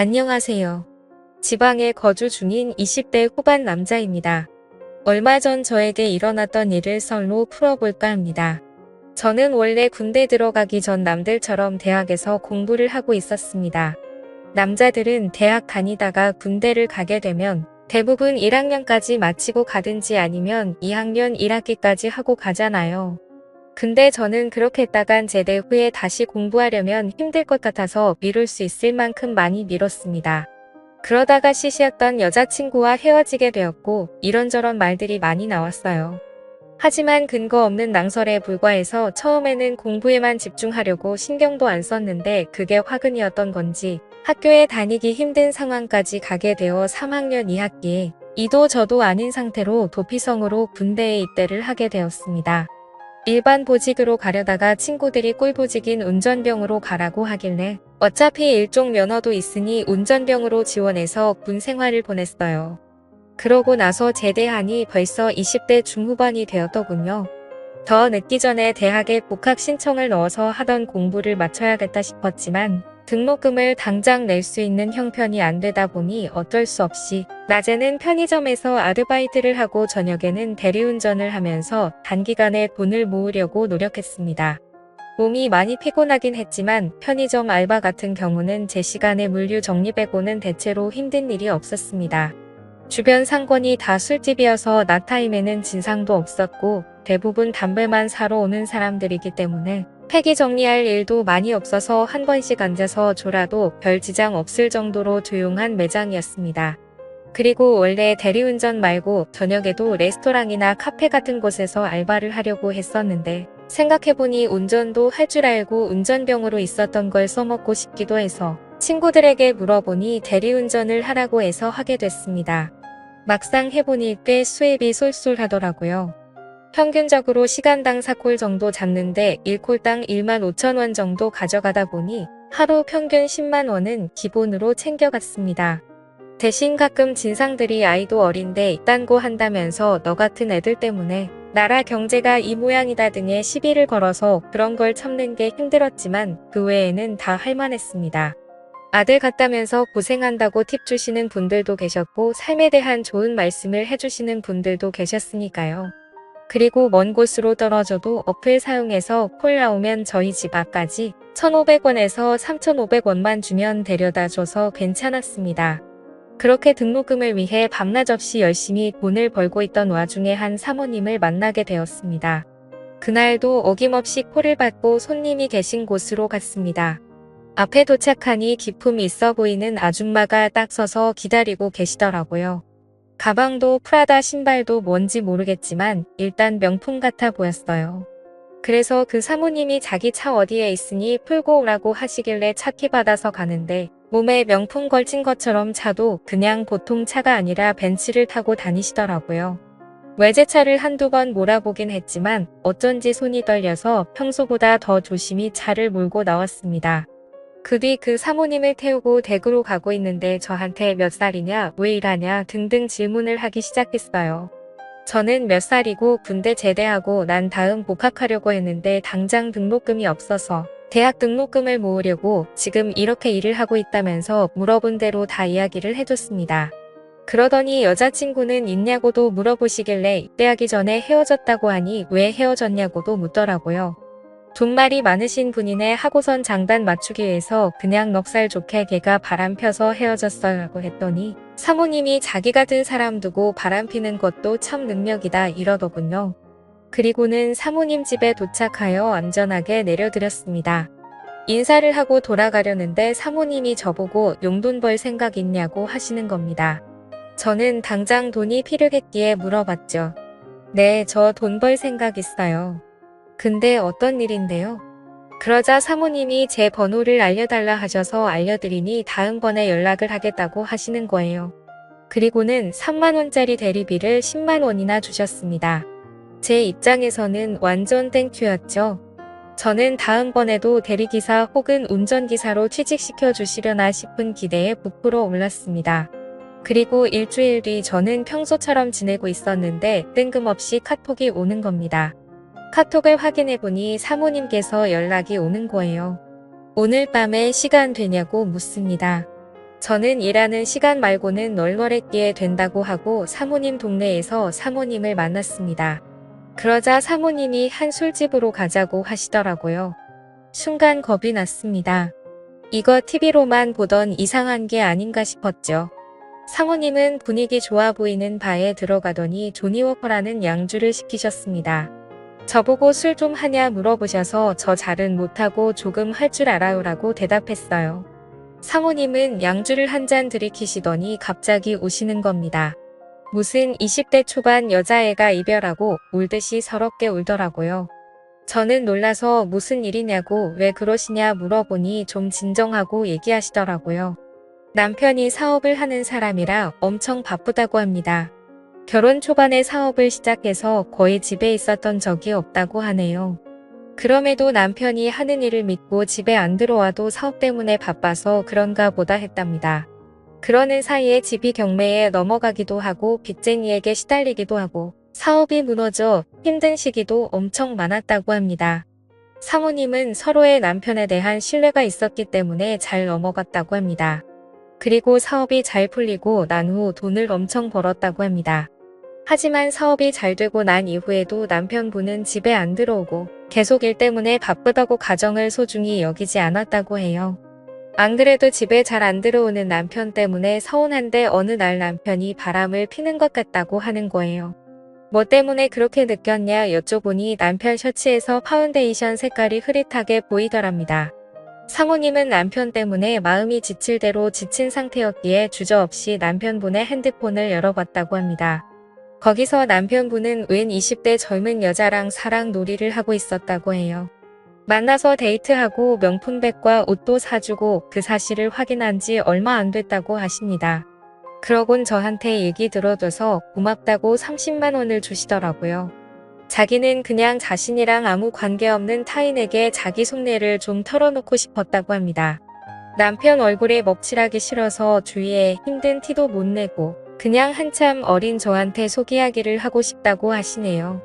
안녕하세요. 지방에 거주 중인 20대 후반 남자입니다. 얼마 전 저에게 일어났던 일을 썰로 풀어볼까 합니다. 저는 원래 군대 들어가기 전 남들처럼 대학에서 공부를 하고 있었습니다. 남자들은 대학 다니다가 군대를 가게 되면 대부분 1학년까지 마치고 가든지 아니면 2학년 1학기까지 하고 가잖아요. 근데 저는 그렇게 했다간 제대 후에 다시 공부하려면 힘들 것 같아서 미룰 수 있을 만큼 많이 미뤘습니다. 그러다가 시시했던 여자친구와 헤어지게 되었고 이런저런 말들이 많이 나왔어요. 하지만 근거 없는 낭설에 불과해서 처음에는 공부에만 집중하려고 신경도 안 썼는데 그게 화근이었던 건지 학교에 다니기 힘든 상황까지 가게 되어 3학년 2학기에 이도 저도 아닌 상태로 도피성으로 군대에 입대를 하게 되었습니다. 일반 보직으로 가려다가 친구들이 꿀보직인 운전병으로 가라고 하길래 어차피 일종 면허도 있으니 운전병으로 지원해서 군 생활을 보냈어요. 그러고 나서 제대하니 벌써 20대 중후반이 되었더군요. 더 늦기 전에 대학에 복학 신청을 넣어서 하던 공부를 마쳐야겠다 싶었지만 등록금을 당장 낼 수 있는 형편이 안 되다 보니 어쩔 수 없이 낮에는 편의점에서 아르바이트를 하고 저녁에는 대리운전을 하면서 단기간에 돈을 모으려고 노력했습니다. 몸이 많이 피곤하긴 했지만 편의점 알바 같은 경우는 제 시간에 물류 정리 빼고는 대체로 힘든 일이 없었습니다. 주변 상권이 다 술집이어서 낮타임에는 진상도 없었고 대부분 담배만 사러 오는 사람들이기 때문에 폐기 정리할 일도 많이 없어서 한 번씩 앉아서 졸아도 별 지장 없을 정도로 조용한 매장이었습니다. 그리고 원래 대리운전 말고 저녁에도 레스토랑이나 카페 같은 곳에서 알바를 하려고 했었는데 생각해보니 운전도 할 줄 알고 운전병으로 있었던 걸 써먹고 싶기도 해서 친구들에게 물어보니 대리운전을 하라고 해서 하게 됐습니다. 막상 해보니 꽤 수입이 쏠쏠하더라고요. 평균적으로 시간당 4콜 정도 잡는데 1콜당 15,000원 정도 가져가다 보니 하루 평균 10만 원은 기본으로 챙겨갔습니다. 대신 가끔 진상들이 아이도 어린데 딴 거 한다면서 너 같은 애들 때문에 나라 경제가 이 모양이다 등의 시비를 걸어서 그런 걸 참는 게 힘들었지만 그 외에는 다 할만했습니다. 아들 같다면서 고생한다고 팁 주시는 분들도 계셨고 삶에 대한 좋은 말씀을 해주시는 분들도 계셨으니까요. 그리고 먼 곳으로 떨어져도 어플 사용해서 콜 나오면 저희 집 앞까지 1,500원에서 3,500원만 주면 데려다 줘서 괜찮았습니다. 그렇게 등록금을 위해 밤낮 없이 열심히 돈을 벌고 있던 와중에 한 사모님을 만나게 되었습니다. 그날도 어김없이 콜을 받고 손님이 계신 곳으로 갔습니다. 앞에 도착하니 기품이 있어 보이는 아줌마가 딱 서서 기다리고 계시더라고요. 가방도 프라다 신발도 뭔지 모르겠지만 일단 명품 같아 보였어요. 그래서 그 사모님이 자기 차 어디에 있으니 풀고 오라고 하시길래 차 키 받아서 가는데 몸에 명품 걸친 것처럼 차도 그냥 보통 차가 아니라 벤츠를 타고 다니시더라고요. 외제차를 한두 번 몰아보긴 했지만 어쩐지 손이 떨려서 평소보다 더 조심히 차를 몰고 나왔습니다. 그 뒤 그 사모님을 태우고 댁으로 가고 있는데 저한테 몇 살이냐, 왜 일하냐 등등 질문을 하기 시작했어요. 저는 몇 살이고 군대 제대하고 난 다음 복학하려고 했는데 당장 등록금이 없어서 대학 등록금을 모으려고 지금 이렇게 일을 하고 있다면서 물어본 대로 다 이야기를 해줬습니다. 그러더니 여자친구는 있냐고도 물어보시길래 입대하기 전에 헤어졌다고 하니 왜 헤어졌냐고도 묻더라고요. 돈말이 많으신 분이네 하고선 장단 맞추기 위해서 그냥 넉살 좋게 걔가 바람 펴서 헤어졌어요 라고 했더니 사모님이 자기 같은 사람 두고 바람 피는 것도 참 능력이다 이러더군요. 그리고는 사모님 집에 도착하여 안전하게 내려드렸습니다. 인사를 하고 돌아가려는데 사모님이 저보고 용돈 벌 생각 있냐고 하시는 겁니다. 저는 당장 돈이 필요했기에 물어봤죠. 네, 저 돈 벌 생각 있어요. 근데 어떤 일인데요? 그러자 사모님이 제 번호를 알려달라 하셔서 알려드리니 다음번에 연락을 하겠다고 하시는 거예요. 그리고는 3만원짜리 대리비를 10만원이나 주셨습니다. 제 입장에서는 완전 땡큐였죠. 저는 다음번에도 대리기사 혹은 운전기사로 취직시켜 주시려나 싶은 기대에 부풀어 올랐습니다. 그리고 일주일 뒤 저는 평소처럼 지내고 있었는데 뜬금없이 카톡이 오는 겁니다. 카톡을 확인해보니 사모님께서 연락이 오는 거예요. 오늘 밤에 시간 되냐고 묻습니다. 저는 일하는 시간 말고는 널널했기에 된다고 하고 사모님 동네에서 사모님을 만났습니다. 그러자 사모님이 한 술집으로 가자고 하시더라고요. 순간 겁이 났습니다. 이거 TV로만 보던 이상한 게 아닌가 싶었죠. 사모님은 분위기 좋아 보이는 바에 들어가더니 조니워커라는 양주를 시키셨습니다. 저보고 술 좀 하냐 물어보셔서 저 잘은 못하고 조금 할 줄 알아요라고 대답했어요. 사모님은 양주를 한 잔 들이키시더니 갑자기 우시는 겁니다. 무슨 20대 초반 여자애가 이별하고 울듯이 서럽게 울더라고요. 저는 놀라서 무슨 일이냐고 왜 그러시냐 물어보니 좀 진정하고 얘기하시더라고요. 남편이 사업을 하는 사람이라 엄청 바쁘다고 합니다. 결혼 초반에 사업을 시작해서 거의 집에 있었던 적이 없다고 하네요. 그럼에도 남편이 하는 일을 믿고 집에 안 들어와도 사업 때문에 바빠서 그런가 보다 했답니다. 그러는 사이에 집이 경매에 넘어가기도 하고 빚쟁이에게 시달리기도 하고 사업이 무너져 힘든 시기도 엄청 많았다고 합니다. 사모님은 서로의 남편에 대한 신뢰가 있었기 때문에 잘 넘어갔다고 합니다. 그리고 사업이 잘 풀리고 난 후 돈을 엄청 벌었다고 합니다. 하지만 사업이 잘 되고 난 이후에도 남편분은 집에 안 들어오고 계속 일 때문에 바쁘다고 가정을 소중히 여기지 않았다고 해요. 안 그래도 집에 잘 안 들어오는 남편 때문에 서운한데 어느 날 남편이 바람을 피는 것 같다고 하는 거예요. 뭐 때문에 그렇게 느꼈냐 여쭤보니 남편 셔츠에서 파운데이션 색깔이 흐릿하게 보이더랍니다. 사모님은 남편 때문에 마음이 지칠 대로 지친 상태였기에 주저없이 남편분의 핸드폰을 열어봤다고 합니다. 거기서 남편분은 웬 20대 젊은 여자랑 사랑 놀이를 하고 있었다고 해요. 만나서 데이트하고 명품백과 옷도 사주고 그 사실을 확인한 지 얼마 안 됐다고 하십니다. 그러곤 저한테 얘기 들어줘서 고맙다고 30만 원을 주시더라고요. 자기는 그냥 자신이랑 아무 관계없는 타인에게 자기 속내를 좀 털어놓고 싶었다고 합니다. 남편 얼굴에 먹칠하기 싫어서 주위에 힘든 티도 못 내고 그냥 한참 어린 저한테 속 이야기를 하고 싶다고 하시네요.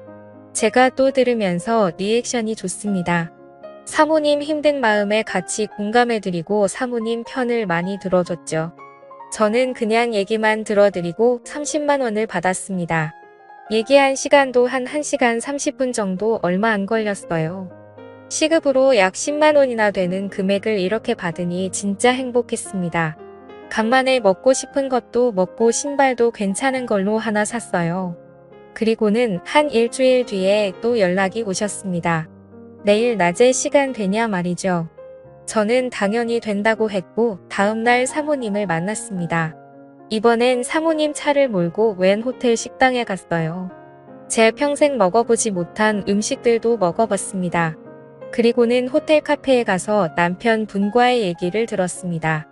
제가 또 들으면서 리액션이 좋습니다. 사모님 힘든 마음에 같이 공감해드리고 사모님 편을 많이 들어줬죠. 저는 그냥 얘기만 들어드리고 30만 원을 받았습니다. 얘기한 시간도 한 1시간 30분 정도 얼마 안 걸렸어요. 시급으로 약 10만 원이나 되는 금액을 이렇게 받으니 진짜 행복했습니다. 간만에 먹고 싶은 것도 먹고 신발도 괜찮은 걸로 하나 샀어요. 그리고는 한 일주일 뒤에 또 연락이 오셨습니다. 내일 낮에 시간 되냐 말이죠. 저는 당연히 된다고 했고 다음날 사모님을 만났습니다. 이번엔 사모님 차를 몰고 웬 호텔 식당에 갔어요. 제 평생 먹어보지 못한 음식들도 먹어봤습니다. 그리고는 호텔 카페에 가서 남편분과의 얘기를 들었습니다.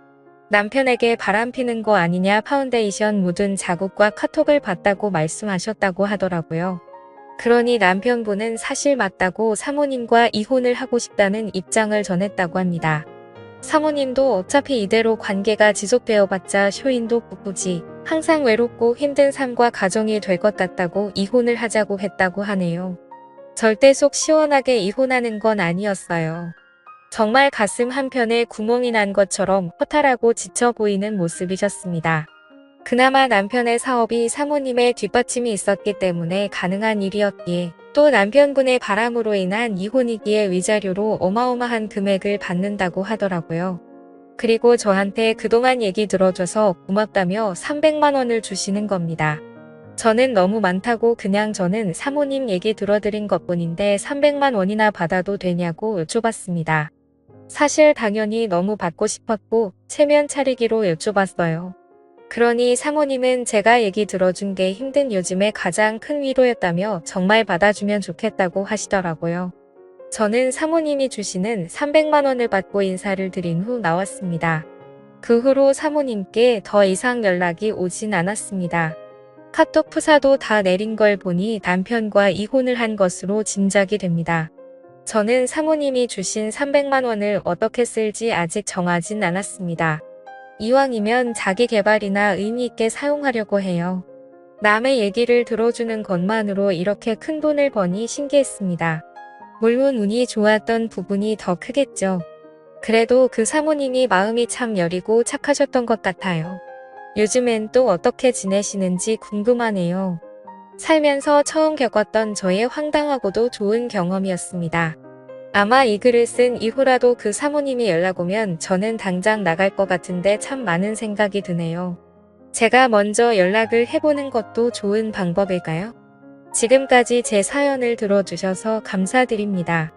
남편에게 바람피는 거 아니냐 파운데이션 묻은 자국과 카톡을 봤다고 말씀하셨다고 하더라고요. 그러니 남편분은 사실 맞다고 사모님과 이혼을 하고 싶다는 입장을 전했다고 합니다. 사모님도 어차피 이대로 관계가 지속되어봤자 쇼인도 부부지 항상 외롭고 힘든 삶과 가정이 될 것 같다고 이혼을 하자고 했다고 하네요. 절대 속 시원하게 이혼하는 건 아니었어요. 정말 가슴 한편에 구멍이 난 것처럼 허탈하고 지쳐 보이는 모습이셨습니다. 그나마 남편의 사업이 사모님의 뒷받침이 있었기 때문에 가능한 일이었기에 또 남편분의 바람으로 인한 이혼이기에 위자료로 어마어마한 금액을 받는다고 하더라고요. 그리고 저한테 그동안 얘기 들어줘서 고맙다며 300만 원을 주시는 겁니다. 저는 너무 많다고 그냥 저는 사모님 얘기 들어드린 것뿐인데 300만 원이나 받아도 되냐고 여쭤봤습니다. 사실 당연히 너무 받고 싶었고 체면 차리기로 여쭤봤어요. 그러니 사모님은 제가 얘기 들어준 게 힘든 요즘에 가장 큰 위로였다며 정말 받아주면 좋겠다고 하시더라고요. 저는 사모님이 주시는 300만 원을 받고 인사를 드린 후 나왔습니다. 그 후로 사모님께 더 이상 연락이 오진 않았습니다. 카톡 프사도 다 내린 걸 보니 남편과 이혼을 한 것으로 짐작이 됩니다. 저는 사모님이 주신 300만 원을 어떻게 쓸지 아직 정하진 않았습니다. 이왕이면 자기 개발이나 의미 있게 사용하려고 해요. 남의 얘기를 들어주는 것만으로 이렇게 큰 돈을 버니 신기했습니다. 물론 운이 좋았던 부분이 더 크겠죠. 그래도 그 사모님이 마음이 참 여리고 착하셨던 것 같아요. 요즘엔 또 어떻게 지내시는지 궁금하네요. 살면서 처음 겪었던 저의 황당하고도 좋은 경험이었습니다. 아마 이 글을 쓴 이후라도 그 사모님이 연락 오면 저는 당장 나갈 것 같은데 참 많은 생각이 드네요. 제가 먼저 연락을 해보는 것도 좋은 방법일까요? 지금까지 제 사연을 들어주셔서 감사드립니다.